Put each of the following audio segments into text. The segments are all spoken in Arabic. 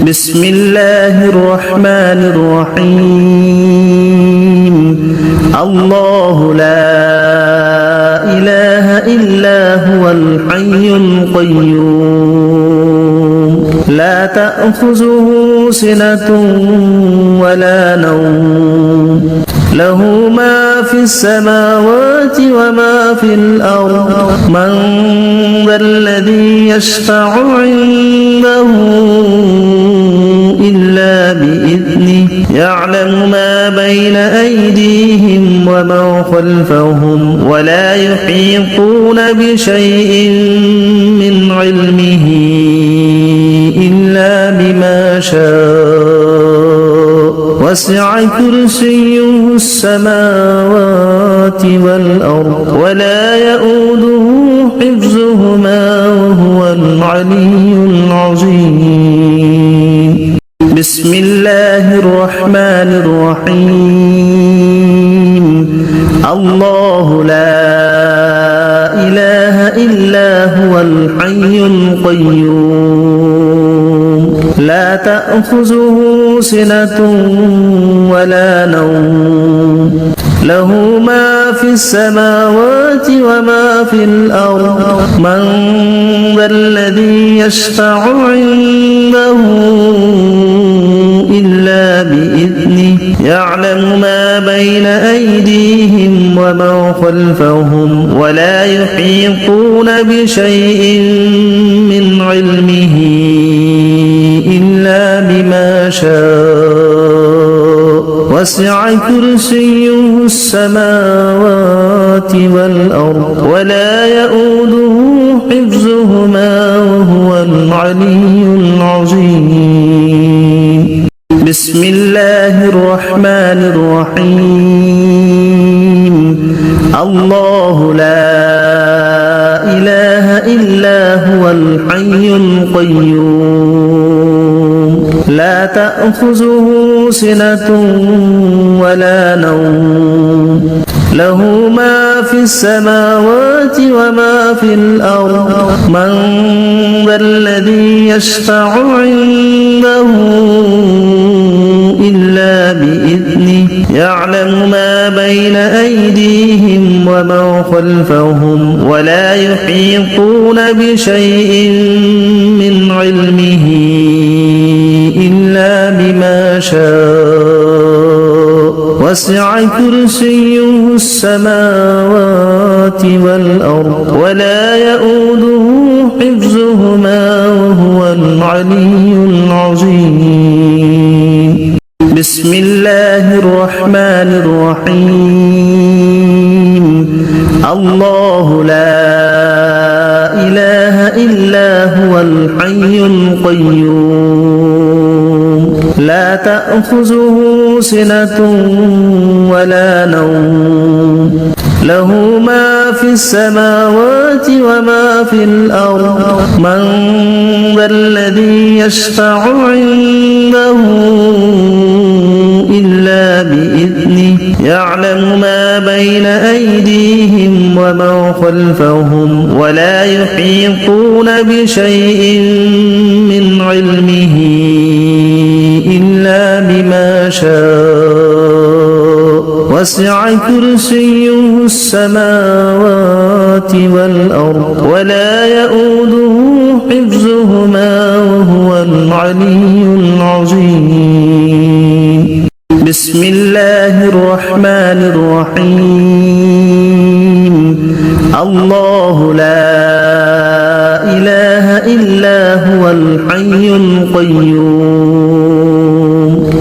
بسم الله الرحمن الرحيم الله لا إله إلا هو الحي القيوم لا تأخذه سنة ولا نوم له ما في السماوات وما في الأرض من ذا الذي يشفع عنده إلا بإذنه يعلم ما بين أيديهم وما خلفهم ولا يحيطون بشيء من علمه إلا بما شاء وسع كرسيه السماوات والأرض ولا يؤوده حفظهما وهو العلي العظيم بسم الله الرحمن الرحيم الله لا إله إلا هو الحي القيوم لا تأخذه سنة ولا نوم له ما في السماوات وما في الأرض من ذا الذي يشفع عنده إلا بإذنه يعلم ما بين أيديهم وما خلفهم ولا يحيطون بشيء من علمه إلا بما شاء وسع كرسيه السماوات والأرض ولا يؤوده حفظهما وهو العلي العظيم بسم الله الرحمن الرحيم الله لا إله إلا هو الحي القيوم لا تأخذه سنة ولا نوم له ما في السماوات وما في الأرض من ذا الذي يشفع عنده إلا بإذنه يعلم ما بين أيديهم وما خلفهم ولا يحيطون بشيء من علمه إلا بما شاء وسع كرسيه السماوات والأرض ولا يؤوده حفظهما وهو العلي العظيم بسم الله الرحمن الرحيم الله لا إله إلا هو الحي القيوم لا تأخذه سنة ولا نوم له ما في السماوات وما في الأرض من ذا الذي يشفع عنده إلا بإذنه يعلم ما بين أيديهم وما خلفهم ولا يحيطون بشيء من علمه إلا بما شاء وسع كرسيه السماوات والأرض ولا يؤوده حفظهما وهو العلي العظيم بسم الله الرحمن الرحيم الله لا إله إلا هو الحي القيوم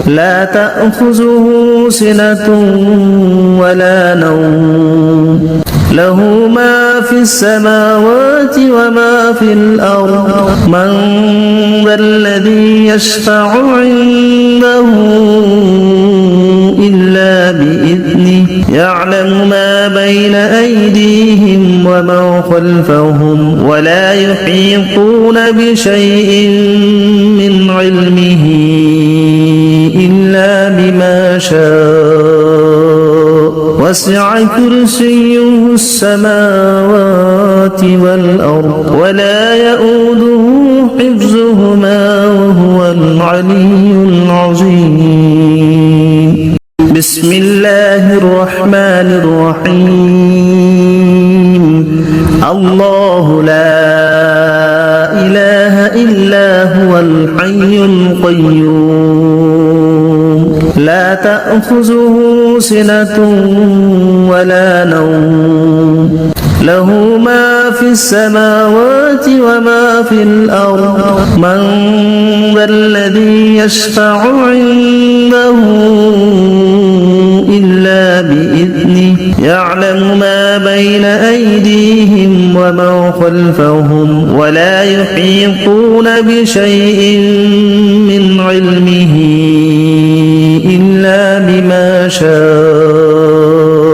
لا تأخذه سنة ولا نوم له ما في السماوات وما في الأرض من ذا الذي يشفع عنده إلا بإذنه يعلم ما بين أيديهم وما خلفهم ولا يحيطون بشيء من علمه إلا بما شاء وسع كرسيه السماوات والأرض ولا يؤوده حفظهما وهو العلي العظيم. بسم الله الرحمن الرحيم. الله لا إله إلا هو الحي القيوم لا تأخذه سنة ولا نوم له ما في السماوات وما في الأرض من ذا الذي يشفع عنده إلا بإذنه يعلم ما بين أيديهم وما خلفهم ولا يحيطون بشيء من علمه إلا بما شاء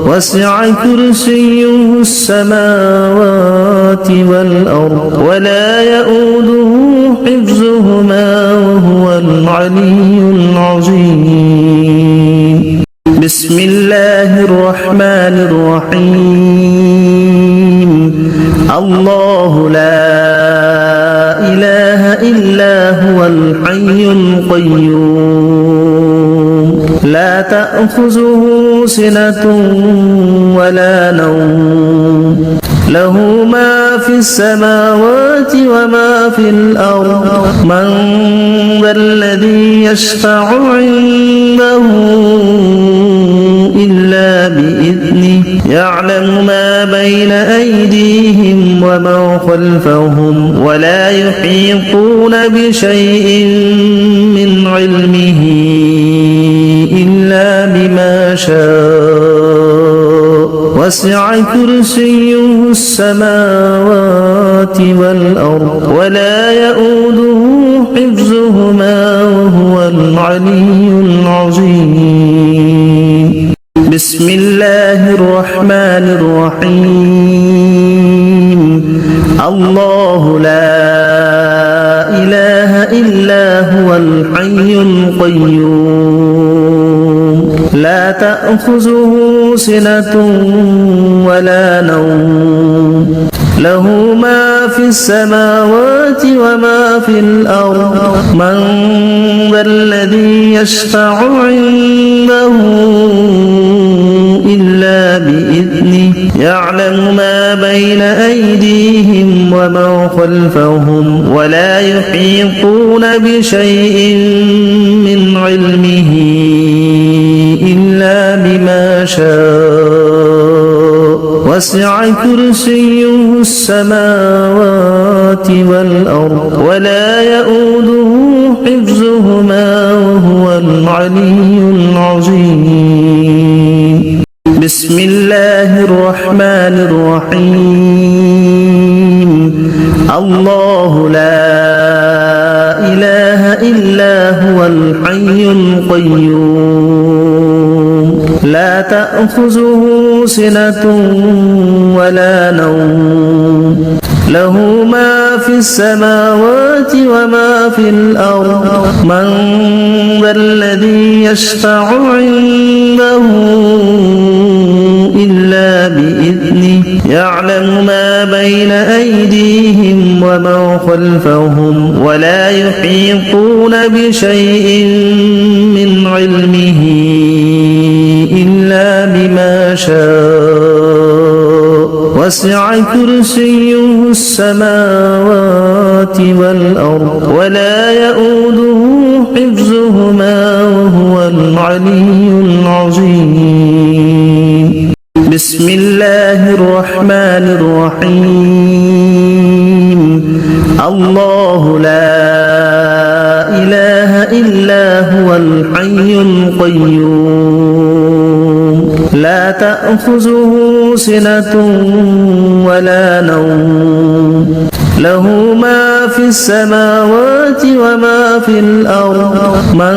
وسع كرسيه السماوات والأرض ولا يؤوده حفظهما وهو العلي العظيم. بسم الله الرحمن الرحيم. الله لا إله إلا هو الحي القيوم لا تأخذه سنة ولا نوم له ما في السماوات وما في الأرض من ذا الذي يشفع عنده إلا بإذنه يعلم ما بين أيديهم وما خلفهم ولا يحيطون بشيء من علمه إلا بما شاء وسع كرسيه السماوات والأرض ولا يؤوده حفظهما وهو العلي العظيم. بسم الله الرحمن الرحيم. الله لا إله إلا هو الحي القيوم لا تأخذه سنة ولا نوم له ما في السماوات وما في الأرض من ذا الذي يشفع عنده إلا بإذنه يعلم ما بين أيديهم وما خلفهم ولا يحيطون بشيء من علمه إلا بما شاء وسع كرسيه السماوات والأرض ولا يؤوده حفظهما وهو العلي العظيم. بسم الله الرحمن الرحيم. الله لا إله إلا هو الحي القيوم لا تأخذه سنة ولا نوم له ما في السماوات وما في الأرض من ذا الذي يشفع عنده إلا بإذنه يعلم ما بين أيديهم وما خلفهم ولا يحيطون بشيء من علمه إلا بما شاء وسع كرسيه السماوات والأرض ولا يؤوده حفظهما وهو العلي العظيم. بسم الله الرحمن الرحيم. الله لا إله إلا هو الحي القيوم لا تأخذه سنة ولا نوم له ما في السماوات وما في الأرض من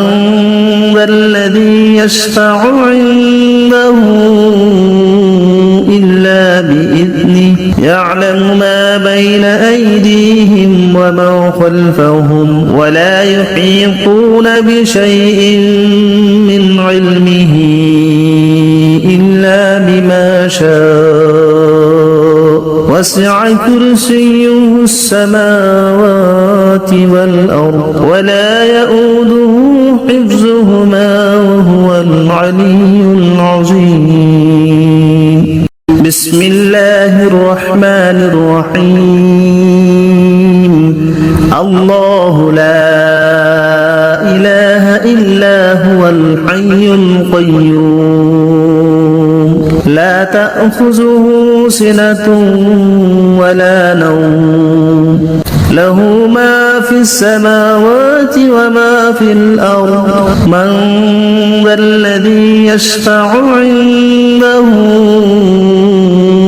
ذا الذي يشفع عنده إلا بإذنه يعلم ما بين أيديهم وما خلفهم ولا يحيطون بشيء من علمه إلا بما شاء وسع كرسيه السماوات والأرض ولا يؤوده حفظهما وهو العلي العظيم بسم الله الرحمن الرحيم الله لا إله إلا هو الحي القيوم لا تأخذه سنة ولا نوم له ما في السماوات وما في الأرض من ذا الذي يشفع عنده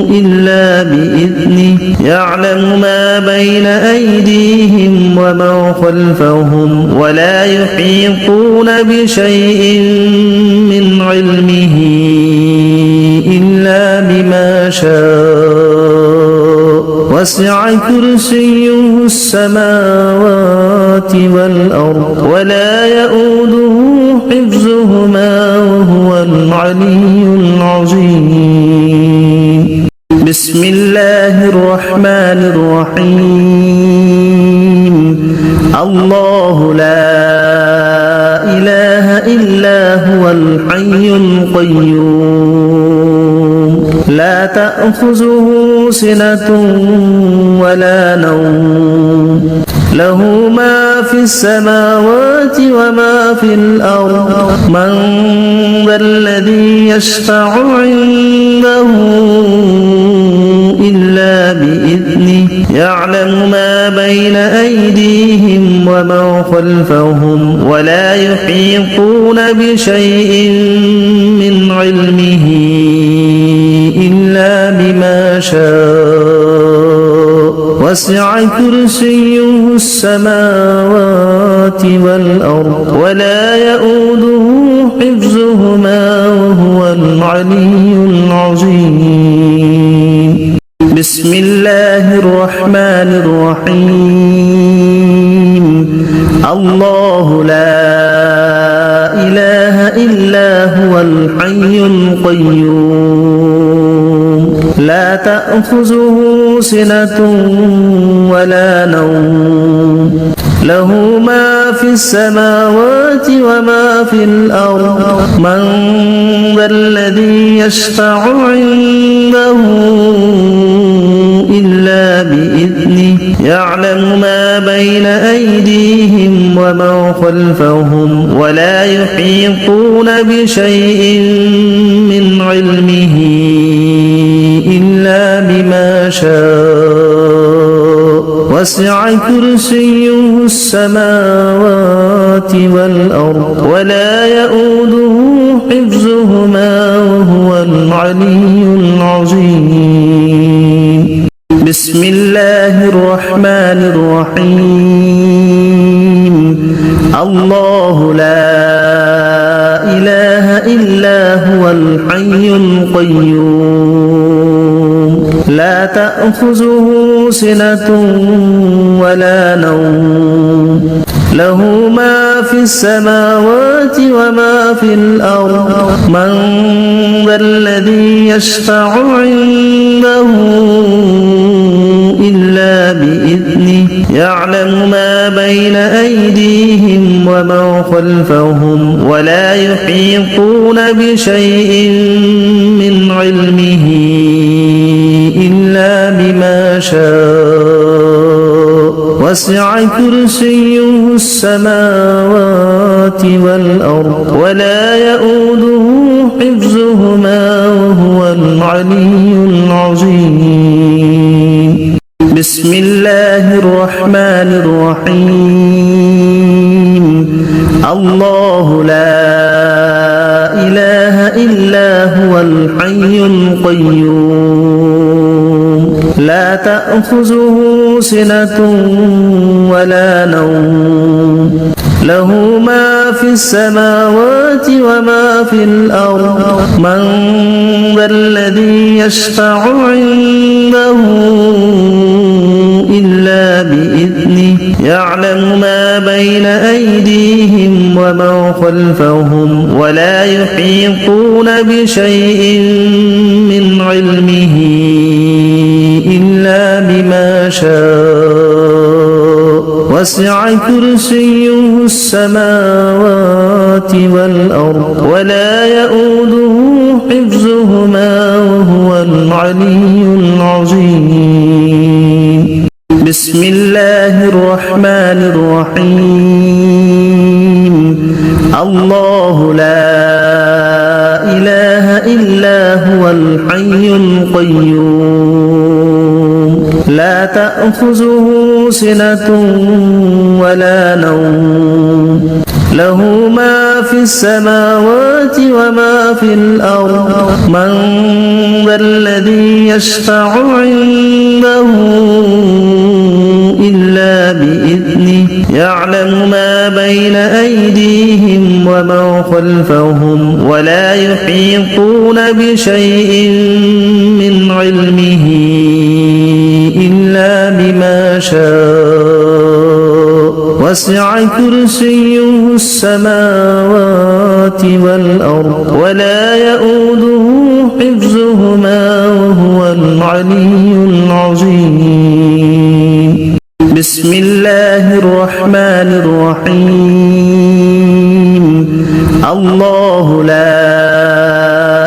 إلا بإذنه يعلم ما بين أيديهم وما خلفهم ولا يحيطون بشيء من علمه إلا بما شاء وسع كرسيه السماوات والأرض ولا يؤوده حفظهما وهو العلي العظيم بسم الله الرحمن الرحيم الله لا إله إلا هو الحي القيوم لا تأخذه سنة ولا نوم له ما في السماوات وما في الأرض من ذا الذي يشفع عنده إلا بإذنه يعلم ما بين أيديهم وما خلفهم ولا يحيطون بشيء من علمه إلا بما شاء وسع كرسيه السماوات والأرض ولا يؤوده حفظهما وهو العلي العظيم بسم الله الرحمن الرحيم الله لا إله إلا هو الحي القيوم لا تأخذه سنة ولا نوم له ما في السماوات وما في الأرض من ذا الذي يشفع عنده إلا بإذنه يعلم ما بين أيديهم وما خلفهم ولا يحيطون بشيء من علمه إلا بما شاء وسع كرسيه السماوات والأرض ولا يؤوده حفظهما وهو العلي العظيم بسم الله الرحمن الرحيم الله لا إله إلا هو الحي القيوم لا تأخذه سنة ولا نوم له ما في السماوات وما في الأرض من ذا الذي يشفع عنده إلا بإذنه يعلم ما بين أيديهم وما خلفهم ولا يحيطون بشيء من علمه إلا بما شاء وسع كرسيه السماوات والأرض ولا يؤوده حفظهما وهو العلي العظيم بسم الله الرحمن الرحيم الله لا إله إلا هو الحي القيوم لا تأخذه سنة ولا نوم له ما في السماوات وما في الأرض من ذا الذي يشفع عنده إلا بإذنه يعلم ما بين أيديهم وما خلفهم ولا يحيطون بشيء من علمه إلا بما شاء وسع كرسيه السماوات والأرض ولا يؤوده حفظهما وهو العلي العظيم بسم الله الرحمن الرحيم الله لا إله إلا هو الحي القيوم لا تأخذه سنة ولا نوم له ما في السماوات وما في الأرض من ذا الذي يشفع عنده إلا بإذنه يعلم ما بين أيديهم وما خلفهم ولا يحيطون بشيء من علمه إلا بما شاء وسع كرسيه السماوات والأرض ولا يؤوده حفظهما وهو العلي العظيم بسم الله الرحمن الرحيم الله لا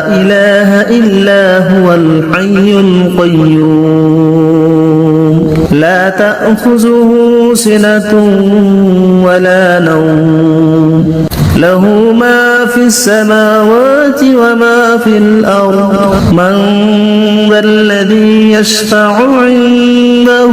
إله إلا هو الحي القيوم لا تأخذه سنة ولا نوم له ما في السماوات وما في الأرض من ذا الذي يشفع عنده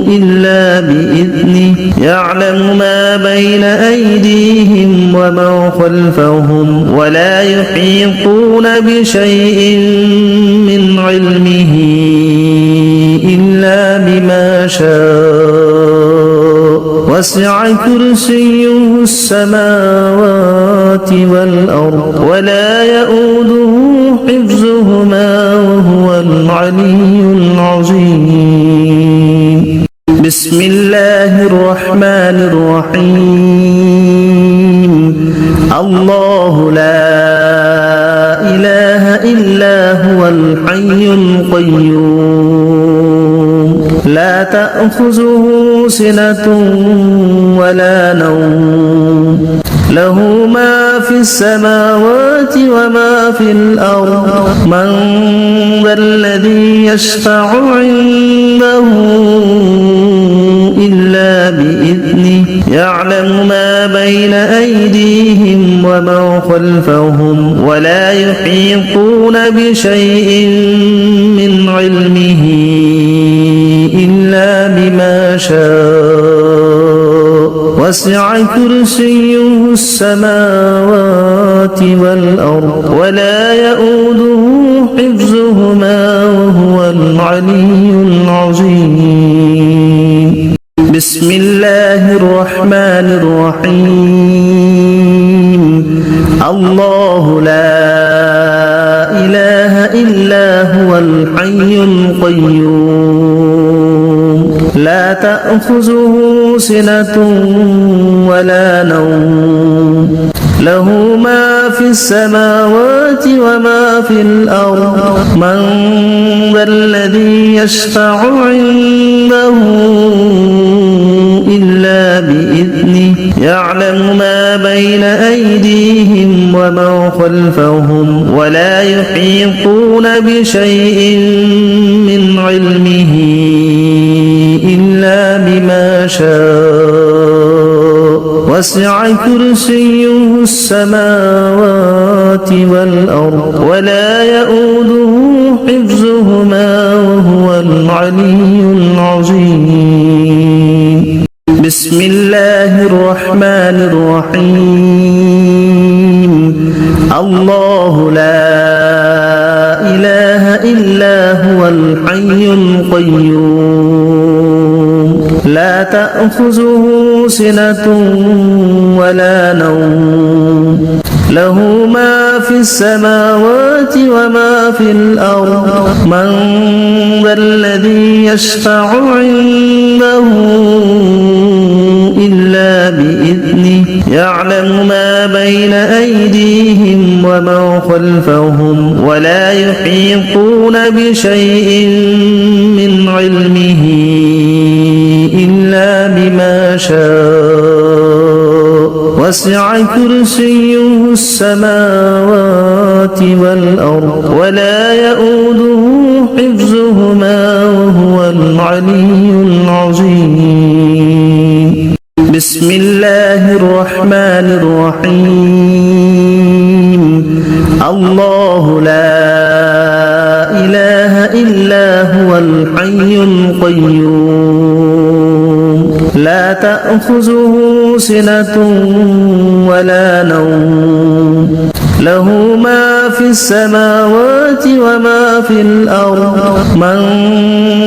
إلا بإذنه يعلم ما بين أيديهم وما خلفهم ولا يحيطون بشيء من علمه إلا بما شاء وسع كرسيه السماوات والأرض ولا يؤوده حفظهما وهو العلي العظيم بسم الله الرحمن الرحيم الله لا إله إلا هو الحي القيوم لا تأخذه سنة ولا نوم له ما في السماوات وما في الأرض من ذا الذي يشفع عنده إلا بإذنه يعلم ما بين أيديهم وما خلفهم ولا يحيطون بشيء من علمه إلا بما شاء وسع كرسيه السماوات والأرض ولا يؤوده حفظهما وهو العلي العظيم بسم الله الرحمن الرحيم الله لا إله إلا هو الحي القيوم لا تأخذه سنة ولا نوم له ما في السماوات وما في الأرض من ذا الذي يشفع عنده إلا بإذنه يعلم ما بين أيديهم وما خلفهم ولا يحيطون بشيء من علمه إلا بما شاء وسع كرسيه السماوات والأرض ولا يؤوده حفظهما وهو العلي العظيم بسم الله الرحمن الرحيم الله لا إله إلا هو الحي القيوم لا تأخذه سنة ولا نوم له ما في السماوات وما في الأرض من ذا الذي يشفع عنده إلا بإذنه يعلم ما بين أيديهم وما خلفهم ولا يحيطون بشيء من علمه إلا وسع كرسيه السماوات والأرض ولا يؤوده حفظهما وهو العلي العظيم بسم الله الرحمن الرحيم الله لا إله إلا هو الحي القيوم لا تأخذه سنة ولا نوم له ما في السماوات وما في الأرض من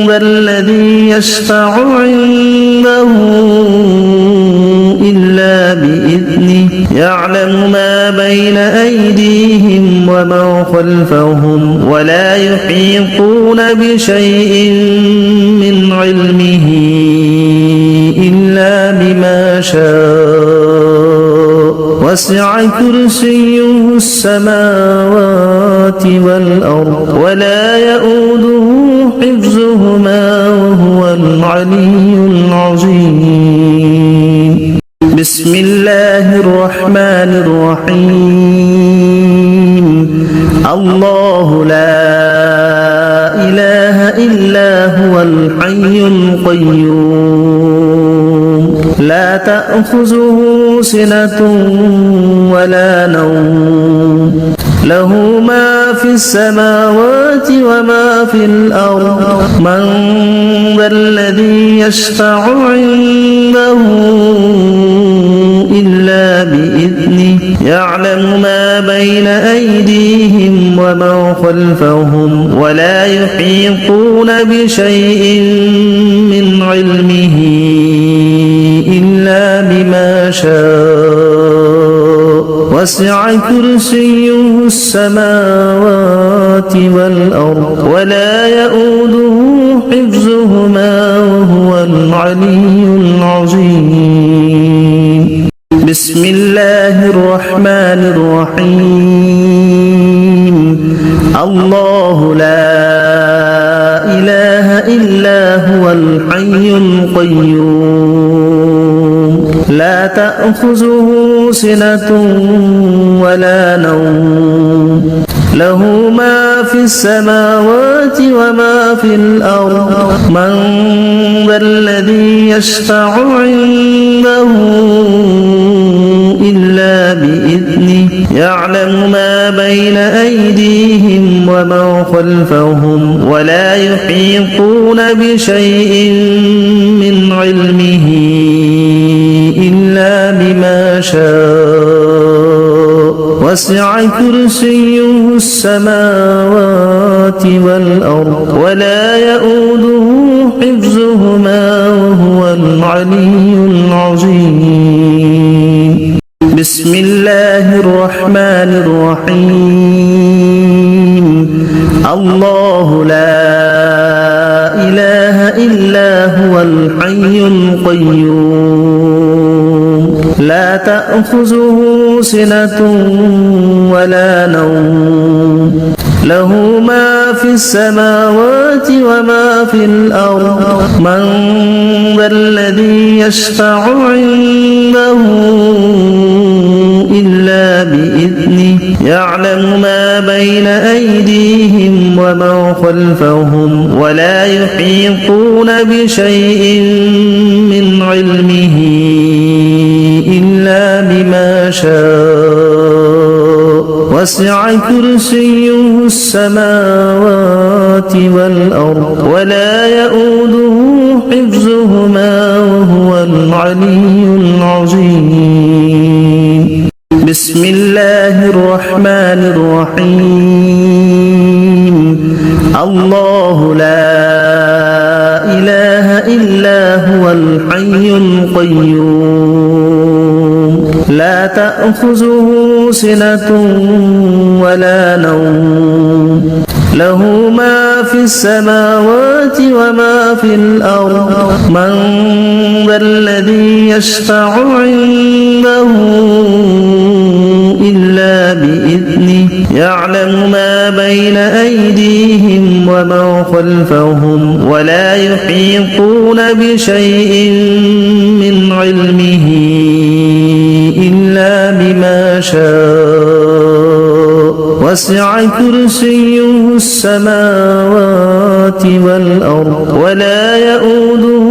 ذا الذي يشفع عنده إلا بإذنه يعلم ما بين أيديهم وما خلفهم ولا يحيطون بشيء من علمه إلا بما شاء وسع كرسيه السماوات والأرض ولا يؤوده حفظهما وهو العلي العظيم بسم الله الرحمن الرحيم الله لا إله إلا هو الحي القيوم لا تأخذه سنة ولا نوم له ما في السماوات وما في الأرض من ذا الذي يشفع عنده إلا بإذنه يعلم ما بين أيديهم وما خلفهم ولا يحيطون بشيء من علمه إلا بما شاء وسع كرسيه السماوات والأرض ولا يؤوده حفظهما وهو العلي العظيم بسم الله الرحمن الرحيم الله لا إله إلا هو الحي القيوم لا تأخذه سنة ولا نوم له ما في السماوات وما في الأرض من ذا الذي يشفع عنده إلا بإذنه يعلم ما بين أيديهم وما خلفهم ولا يحيطون بشيء من علمه إلا بما شاء وسع كرسيه السماوات والأرض ولا يؤوده حفظهما وهو العلي العظيم بسم الله الرحمن الرحيم الله لا إله إلا هو الحي القيوم لا تأخذه سنة ولا نوم له ما في السماوات وما في الأرض من ذا الذي يشفع عنده إلا بإذنه يعلم ما بين أيديهم وما خلفهم ولا يحيطون بشيء من علمه إلا بما شاء وسع كرسيه السماوات والأرض ولا يؤوده حفظهما وهو العلي العظيم بسم الله الرحمن الرحيم الله لا إله إلا هو الحي القيوم لا تأخذه سنة ولا نوم له ما في السماوات وما في الأرض من ذا الذي يشفع عنده إلا بإذنه يعلم ما بين أيديهم وما خلفهم ولا يحيطون بشيء من علمه إلا وسع كرسيه السماوات والأرض ولا يؤوده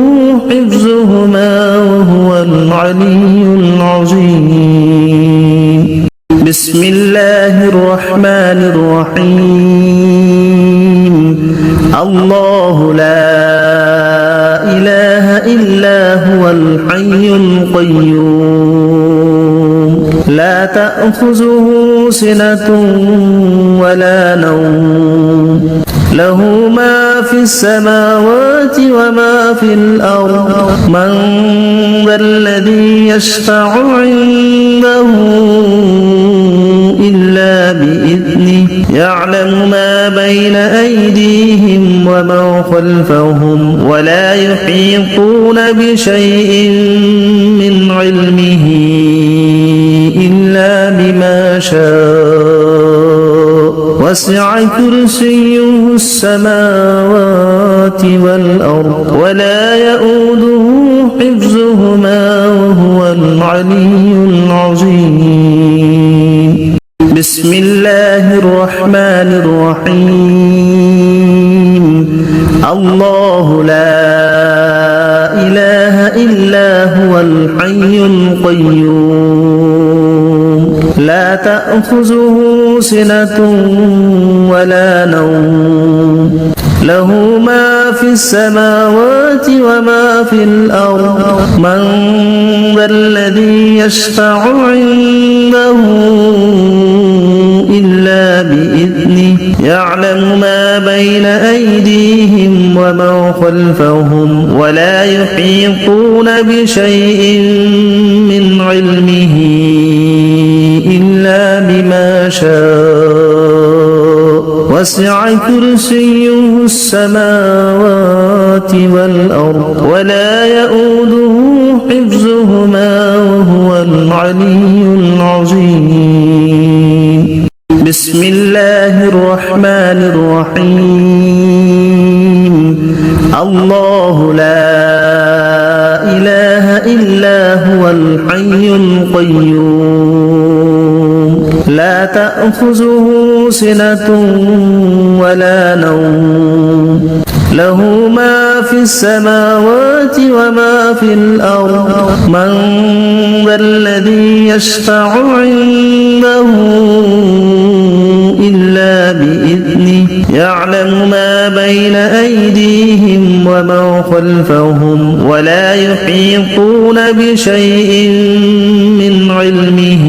حفظهما وهو العلي العظيم بسم الله الرحمن الرحيم الله لا إله إلا هو الحي القيوم لا تأخذه سنة ولا نوم له ما في السماوات وما في الأرض من ذا الذي يشفع عنده إلا بإذنه يعلم ما بين أيديهم وما خلفهم ولا يحيطون بشيء من علمه إلا بما شاء وسع كرسيه السماوات والأرض ولا يؤوده حفظهما وهو العلي العظيم بسم الله الرحمن الرحيم الله لا إله إلا هو الحي القيوم لا تأخذه سنة ولا نوم له ما في السماوات وما في الأرض من ذا الذي يشفع عنده إلا بإذنه يعلم ما بين أيديهم وما خلفهم ولا يحيطون بشيء من علمه إلا بما شاء وسع كرسيه السماوات والأرض ولا يؤوده حفظهما وهو العلي العظيم بسم الله الرحمن الرحيم الله لا إله إلا هو الحي القيوم لا تأخذه سنة ولا نوم له ما في السماوات وما في الأرض من ذا الذي يشفع عنده إلا بإذنه يعلم ما بين أيديهم وما خلفهم ولا يحيطون بشيء من علمه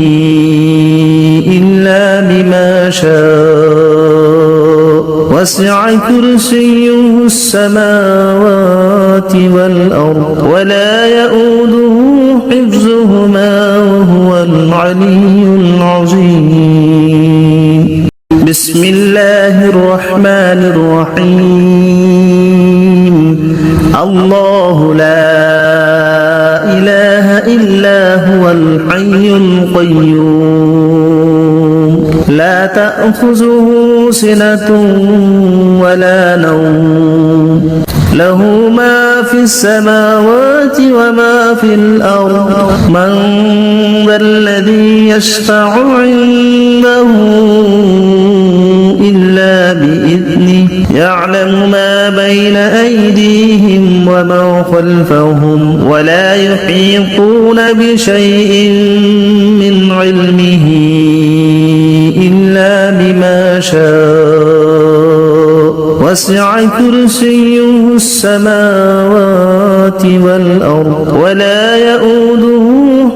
إلا بما شاء وسع كرسيه السماوات والأرض ولا يؤوده حفظهما وهو العلي العظيم بسم الله الرحمن الرحيم الله لا إله إلا هو الحي القيوم لا تأخذه سنة ولا نوم له ما في السماوات وما في الأرض من ذا الذي يشفع عنده إلا بإذنه يعلم ما بين أيديهم وما خلفهم ولا يحيطون بشيء من علمه إلا بما شاء وسع كرسيه السماوات والأرض ولا يؤوده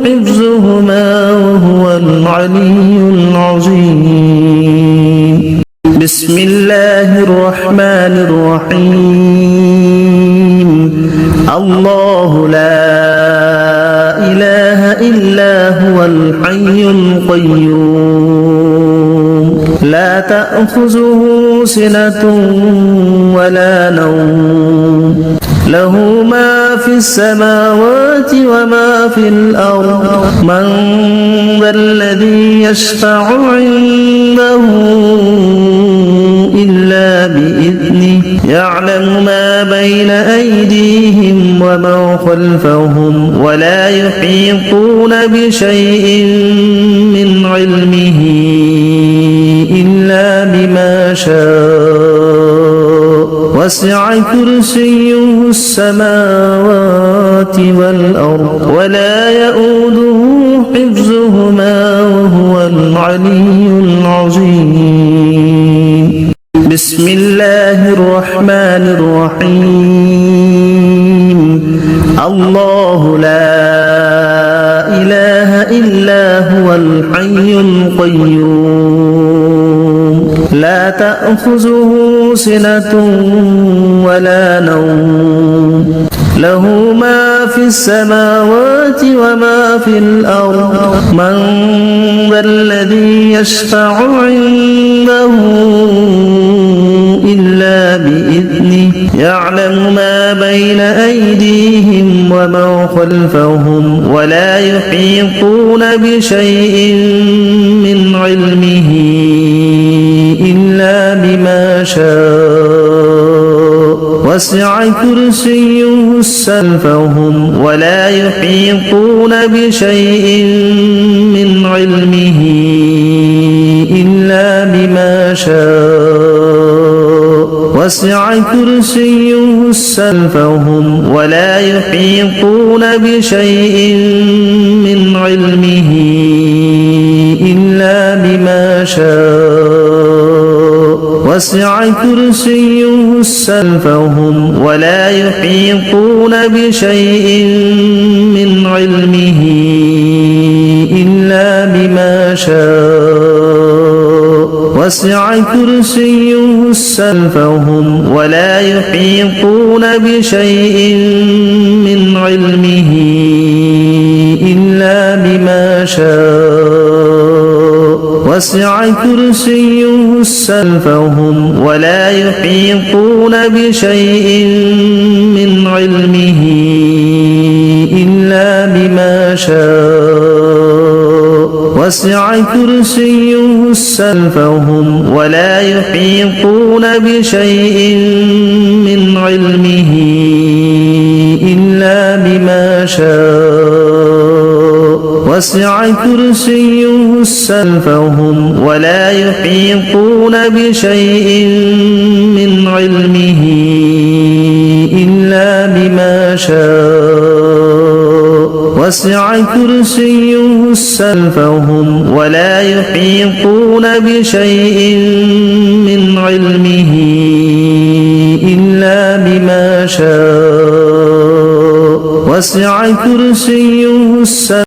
حفظهما وهو العلي العظيم بسم الله الرحمن الرحيم الله لا إله إلا هو الحي القيوم لا تأخذه سنة ولا نوم له ما في السماوات وما في الأرض من ذا الذي يشفع عنده إلا بإذنه يعلم ما بين أيديهم وما خلفهم ولا يحيطون بشيء من علمه إلا بما شاء وسع كرسيه السماوات والأرض ولا يؤوده حفظهما وهو العلي العظيم بسم الله الرحمن الرحيم الله لا إله إلا هو الحي القيوم لا تأخذه سنة ولا نوم له ما في السماوات وما في الأرض من ذا الذي يشفع عنده إلا بإذنه يعلم ما بين أيديهم وما خلفهم ولا يحيطون بشيء من علمه إلا شاء وسع كرسيه السماوات والأرض ولا يؤوده حفظهما وهو العلي العظيم. بسم الله الرحمن الرحيم. الله لا إله إلا هو الحي القيوم لا تأخذه سنة ولا نوم له ما في السماوات وما في الأرض من ذا الذي يشفع عنده إلا بإذنه يعلم ما بين أيديهم وما خلفهم ولا يحيطون بشيء من علمه إلا بما شاء وسع كرسيه السماوات ولا يحيطون بشيء من علمه إلا بما شاء وسع كرسيه السماوات ولا يحيطون بشيء من علمه إلا بما شاء وسع كرسيه السماوات ولا يحيطون بشيء من علمه إلا بما شاء وسع كرسيه السماوات ولا يحيطون بشيء من علمه إلا بما شاء وسع كرسيه السماوات ولا يحيطون بشيء من علمه إلا بما شاء وسع كرسيه السماوات ولا يحيطون بشيء من علمه إلا بما شاء وسع كرسيه السماوات ولا يحيطون بشيء من علمه إلا بما شاء وسع كرسيه السماوات ولا يحيطون بشيء من علمه إلا بما شاء وسع كرسيه السماوات